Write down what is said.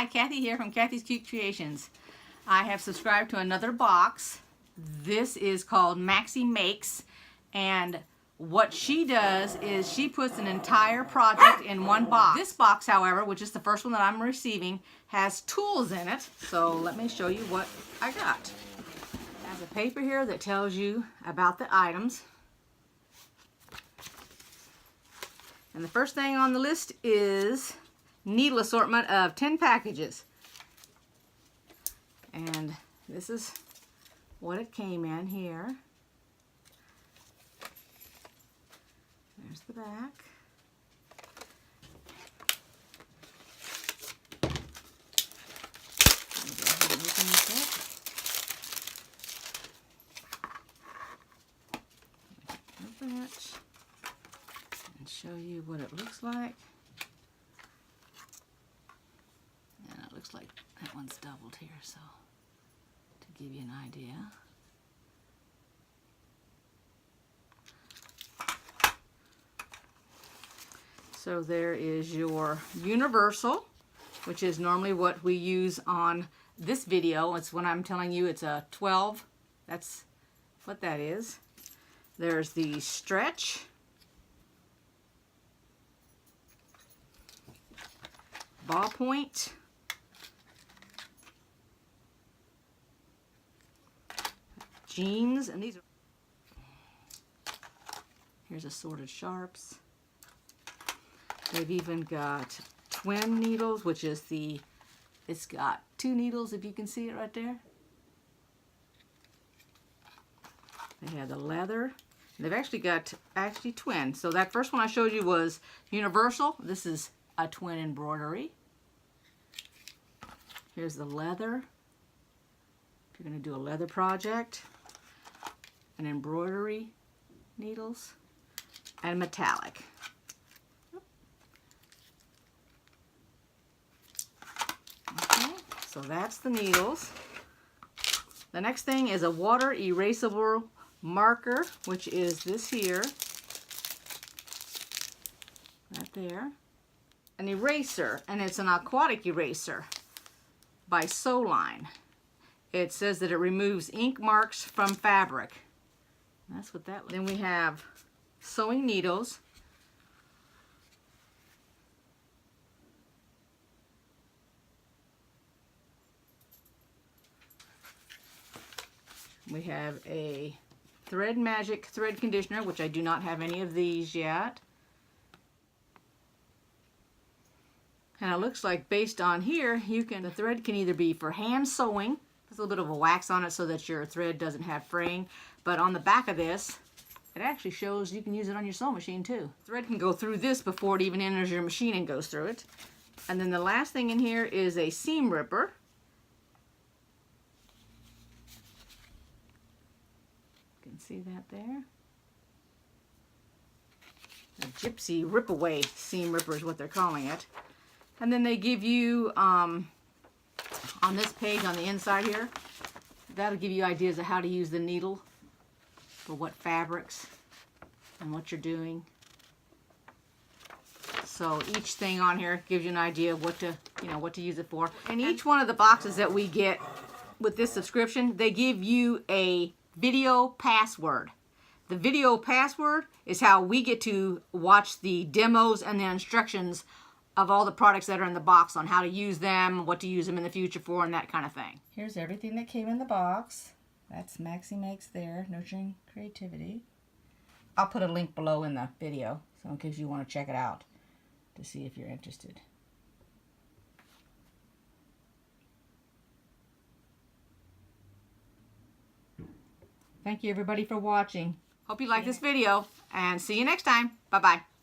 Hi, Kathy here from Kathy's Cute Creations. I have subscribed to another box. This is called Maxie Makes, and what she does is she puts an entire project in one box. This box, however, which is the first one that I'm receiving, has tools in it. So let me show you what I got. I have a paper here that tells you about the items. And the first thing on the list is needle assortment of 10 packages. And this is what it came in here. There's the back. Let me go ahead and open this up. Open it and show you what it looks like. And it looks like that one's doubled here, so to give you an idea. So there is your universal, which is normally what we use on this video. It's when I'm telling you it's a 12. That's what that is. There's the stretch. Ballpoint. Jeans, and these are, here's assorted sharps. They've even got twin needles, which is it's got 2 needles, if you can see it right there. They have the leather. They've actually got twin. So that first one I showed you was universal. This is a twin embroidery. Here's the leather. If you're going to do a leather project. And embroidery needles. And metallic. Okay, so that's the needles. The next thing is a water erasable marker, which is this here. Right there. An eraser, and it's an aquatic eraser by Soline. It says that it removes ink marks from fabric. That's what that. Then we have sewing needles. We have a Thread Magic thread conditioner, which I do not have any of these yet. And it looks like based on here, the thread can either be for hand sewing, there's a little bit of a wax on it so that your thread doesn't have fraying, but on the back of this, it actually shows you can use it on your sewing machine too. Thread can go through this before it even enters your machine and goes through it. And then the last thing in here is a seam ripper. You can see that there. A gypsy rip-away seam ripper is what they're calling it. And then they give you, on this page on the inside here, that'll give you ideas of how to use the needle for what fabrics and what you're doing. So each thing on here gives you an idea of what to use it for. And each one of the boxes that we get with this subscription, they give you a video password. The video password is how we get to watch the demos and the instructions of all the products that are in the box on how to use them, what to use them in the future for, and that kind of thing. Here's everything that came in the box. That's Maxie Makes there, Nurturing Creativity. I'll put a link below in the video, so in case you want to check it out to see if you're interested. Thank you everybody for watching. Hope you like this video, and see you next time. Bye-bye.